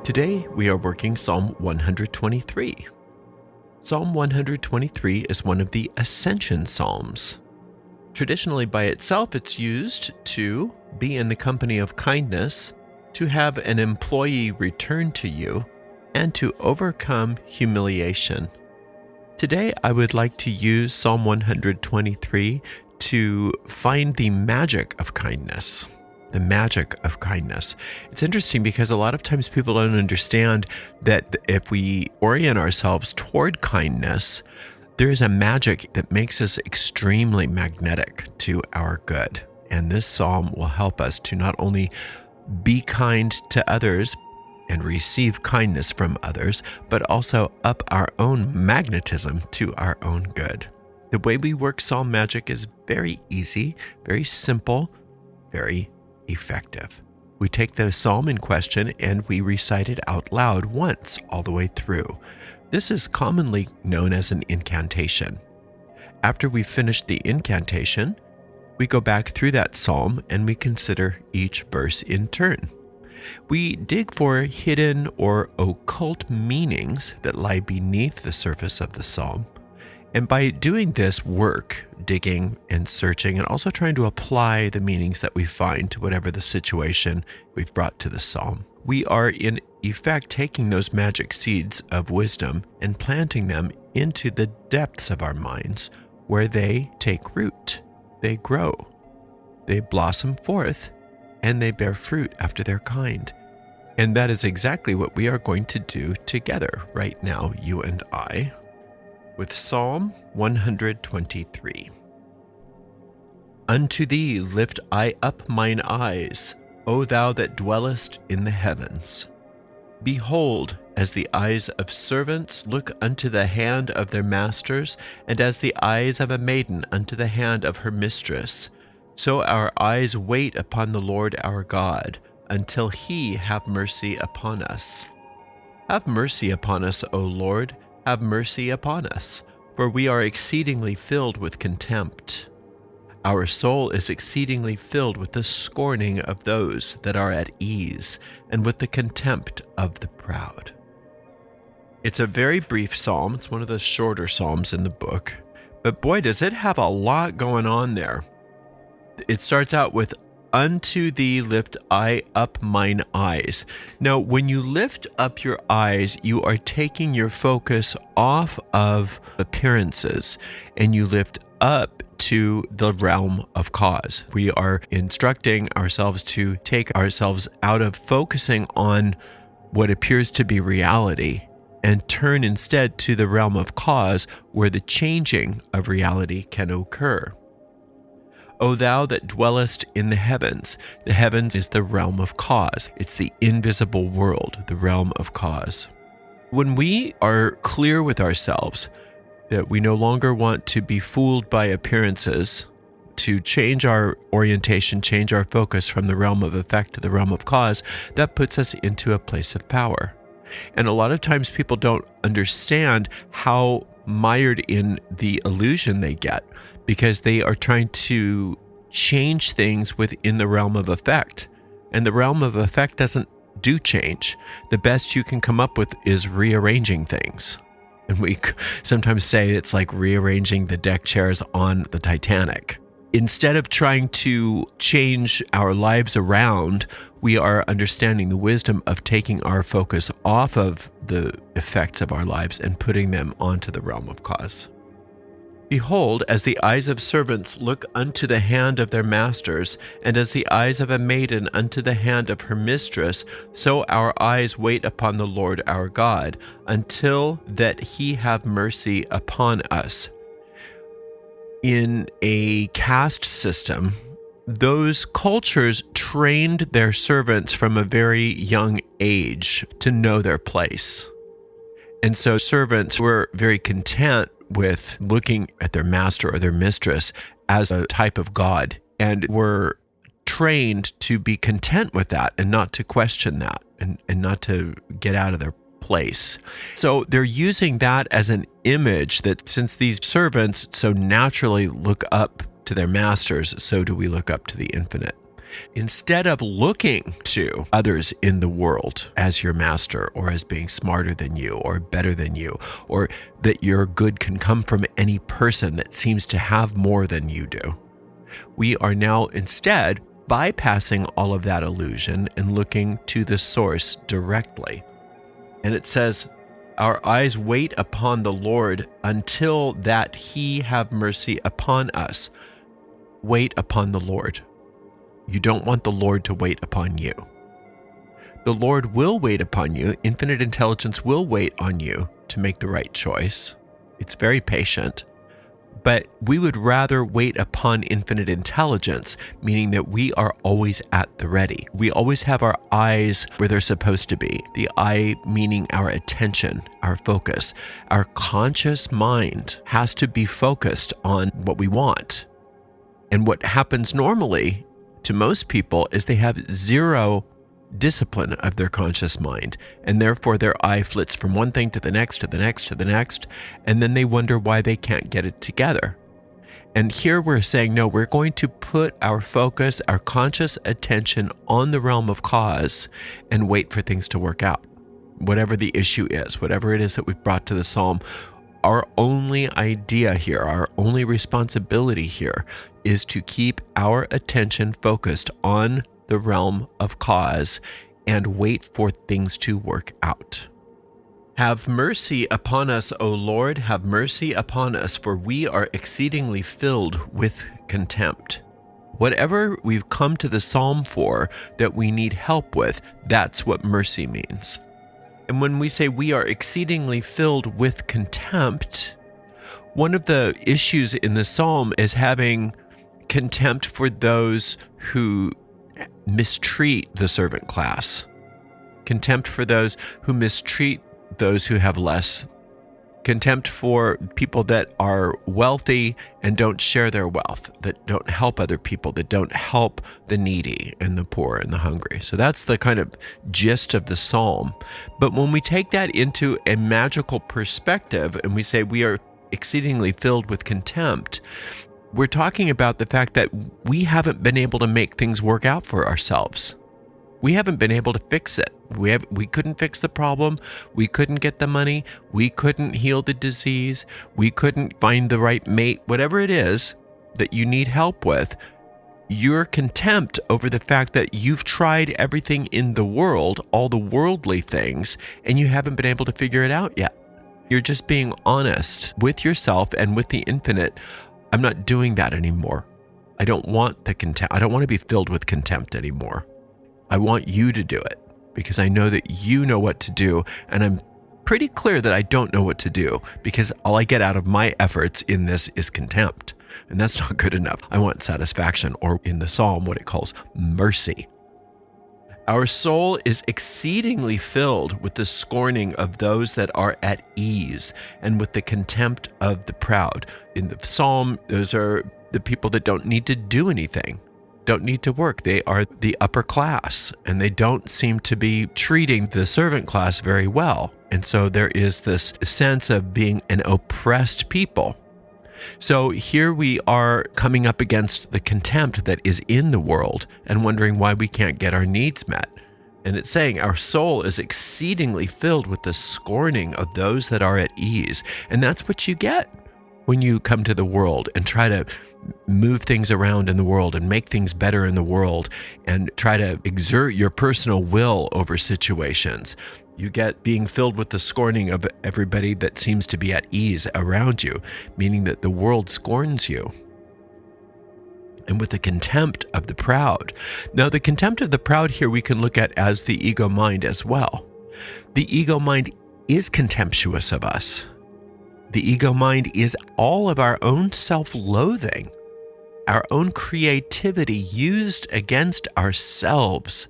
Today we are working Psalm 123. Psalm 123 is one of the Ascension Psalms. Traditionally by itself, it's used to be in the company of kindness, to have an employee return to you, and to overcome humiliation. Today I would like to use Psalm 123 to find the magic of kindness. The magic of kindness. It's interesting because a lot of times people don't understand that if we orient ourselves toward kindness, there is a magic that makes us extremely magnetic to our good. And this psalm will help us to not only be kind to others and receive kindness from others, but also up our own magnetism to our own good. The way we work psalm magic is very easy, very simple, very effective. We take the psalm in question and we recite it out loud once all the way through. This is commonly known as an incantation. After we've finished the incantation, we go back through that psalm and we consider each verse in turn. We dig for hidden or occult meanings that lie beneath the surface of the psalm. And by doing this work, digging and searching, and also trying to apply the meanings that we find to whatever the situation we've brought to the psalm, we are in effect taking those magic seeds of wisdom and planting them into the depths of our minds, where they take root, they grow, they blossom forth, and they bear fruit after their kind. And that is exactly what we are going to do together right now, you and I, with Psalm 123. Unto thee lift I up mine eyes, O thou that dwellest in the heavens. Behold, as the eyes of servants look unto the hand of their masters, and as the eyes of a maiden unto the hand of her mistress, so our eyes wait upon the Lord our God, until he have mercy upon us. Have mercy upon us, O Lord, have mercy upon us, for we are exceedingly filled with contempt. Our soul is exceedingly filled with the scorning of those that are at ease, and with the contempt of the proud. It's a very brief psalm. It's one of the shorter psalms in the book, but boy, does it have a lot going on there. It starts out with, Unto thee lift I up mine eyes. Now, when you lift up your eyes, you are taking your focus off of appearances and you lift up to the realm of cause. We are instructing ourselves to take ourselves out of focusing on what appears to be reality and turn instead to the realm of cause, where the changing of reality can occur. O thou that dwellest in the heavens. The heavens is the realm of cause. It's the invisible world, the realm of cause. When we are clear with ourselves that we no longer want to be fooled by appearances, to change our orientation, change our focus from the realm of effect to the realm of cause, that puts us into a place of power. And a lot of times people don't understand how mired in the illusion they get, because they are trying to change things within the realm of effect. And the realm of effect doesn't do change. The best you can come up with is rearranging things. And we sometimes say it's like rearranging the deck chairs on the Titanic. Instead of trying to change our lives around, we are understanding the wisdom of taking our focus off of the effects of our lives and putting them onto the realm of cause. Behold, as the eyes of servants look unto the hand of their masters, and as the eyes of a maiden unto the hand of her mistress, so our eyes wait upon the Lord our God, until that he have mercy upon us. In a caste system, those cultures trained their servants from a very young age to know their place. And so servants were very content with looking at their master or their mistress as a type of God, and were trained to be content with that and not to question that and not to get out of their place. So they're using that as an image that since these servants so naturally look up to their masters, so do we look up to the infinite. Instead of looking to others in the world as your master, or as being smarter than you or better than you, or that your good can come from any person that seems to have more than you do, we are now instead bypassing all of that illusion and looking to the source directly. And it says, our eyes wait upon the Lord until that he have mercy upon us. Wait upon the Lord. You don't want the Lord to wait upon you. The Lord will wait upon you. Infinite intelligence will wait on you to make the right choice. It's very patient. But we would rather wait upon infinite intelligence, meaning that we are always at the ready. We always have our eyes where they're supposed to be. The eye meaning our attention, our focus. Our conscious mind has to be focused on what we want. And what happens normally to most people is they have zero discipline of their conscious mind, and therefore their eye flits from one thing to the next, to the next, to the next, and then they wonder why they can't get it together. And here we're saying, no, we're going to put our focus, our conscious attention on the realm of cause and wait for things to work out. Whatever the issue is, whatever it is that we've brought to the psalm, our only idea here, our only responsibility here is to keep our attention focused on the realm of cause and wait for things to work out. Have mercy upon us, O Lord, have mercy upon us, for we are exceedingly filled with contempt. Whatever we've come to the psalm for that we need help with, that's what mercy means. And when we say we are exceedingly filled with contempt, one of the issues in the psalm is having contempt for those who mistreat the servant class, contempt for those who mistreat those who have less, contempt for people that are wealthy and don't share their wealth, that don't help other people, that don't help the needy and the poor and the hungry. So that's the kind of gist of the psalm. But when we take that into a magical perspective and we say we are exceedingly filled with contempt, we're talking about the fact that we haven't been able to make things work out for ourselves. We haven't been able to fix it. We couldn't fix the problem. We couldn't get the money. We couldn't heal the disease. We couldn't find the right mate. Whatever it is that you need help with, your contempt over the fact that you've tried everything in the world, all the worldly things, and you haven't been able to figure it out yet. You're just being honest with yourself and with the infinite. I'm not doing that anymore. I don't want the contempt. I don't want to be filled with contempt anymore. I want you to do it because I know that you know what to do. And I'm pretty clear that I don't know what to do because all I get out of my efforts in this is contempt. And that's not good enough. I want satisfaction, or in the psalm, what it calls mercy. Our soul is exceedingly filled with the scorning of those that are at ease and with the contempt of the proud. In the psalm, those are the people that don't need to do anything, don't need to work. They are the upper class, and they don't seem to be treating the servant class very well. And so there is this sense of being an oppressed people. So here we are coming up against the contempt that is in the world and wondering why we can't get our needs met. And it's saying our soul is exceedingly filled with the scorning of those that are at ease. And that's what you get when you come to the world and try to move things around in the world and make things better in the world and try to exert your personal will over situations. You get being filled with the scorning of everybody that seems to be at ease around you, meaning that the world scorns you. And with the contempt of the proud. Now, the contempt of the proud here we can look at as the ego mind as well. The ego mind is contemptuous of us. The ego mind is all of our own self-loathing, our own creativity used against ourselves.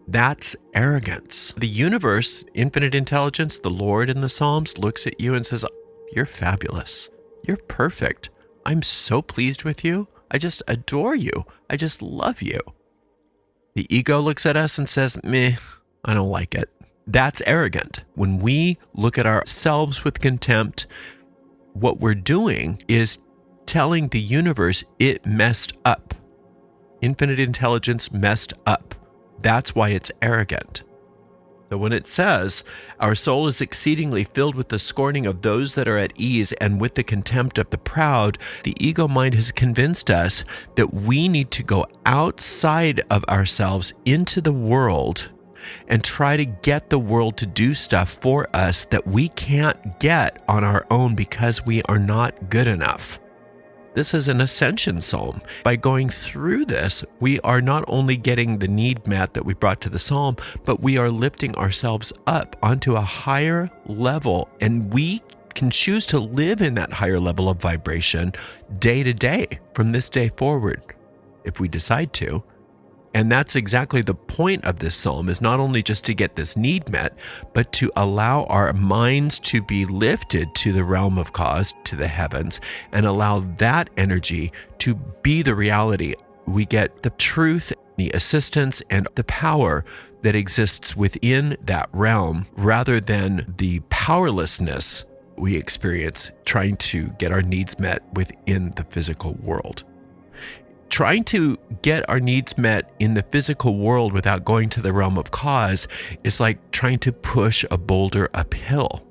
That's arrogance. The universe, infinite intelligence, the Lord in the Psalms looks at you and says, you're fabulous. You're perfect. I'm so pleased with you. I just adore you. I just love you. The ego looks at us and says, meh, I don't like it. That's arrogant. When we look at ourselves with contempt, what we're doing is telling the universe it messed up. infinite intelligence messed up. That's why it's arrogant. So when it says, our soul is exceedingly filled with the scorning of those that are at ease and with the contempt of the proud, the ego mind has convinced us that we need to go outside of ourselves into the world and try to get the world to do stuff for us that we can't get on our own because we are not good enough. This is an Ascension Psalm. By going through this, we are not only getting the need met that we brought to the Psalm, but we are lifting ourselves up onto a higher level, and we can choose to live in that higher level of vibration day to day from this day forward, if we decide to. And that's exactly the point of this psalm, is not only just to get this need met, but to allow our minds to be lifted to the realm of cause, to the heavens, and allow that energy to be the reality. We get the truth, the assistance, and the power that exists within that realm, rather than the powerlessness we experience trying to get our needs met within the physical world. Trying to get our needs met in the physical world without going to the realm of cause is like trying to push a boulder uphill.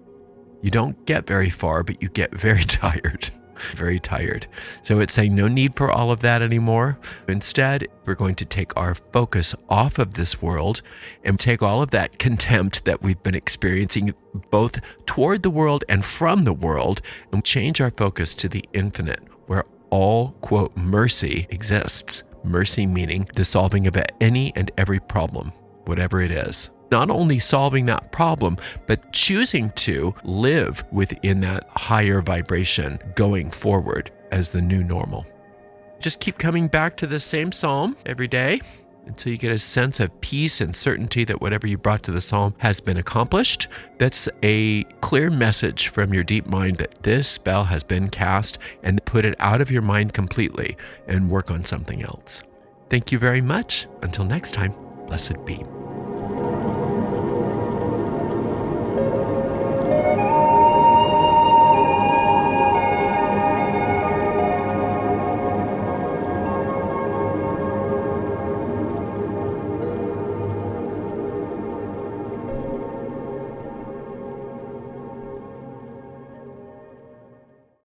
You don't get very far, but you get very tired, very tired. So it's saying no need for all of that anymore. Instead, we're going to take our focus off of this world and take all of that contempt that we've been experiencing both toward the world and from the world, and change our focus to the infinite, where all, quote, mercy exists. Mercy meaning the solving of any and every problem, whatever it is. Not only solving that problem, but choosing to live within that higher vibration going forward as the new normal. Just keep coming back to the same psalm every day until you get a sense of peace and certainty that whatever you brought to the psalm has been accomplished. That's a clear message from your deep mind that this spell has been cast, and put it out of your mind completely and work on something else. Thank you very much. Until next time, blessed be.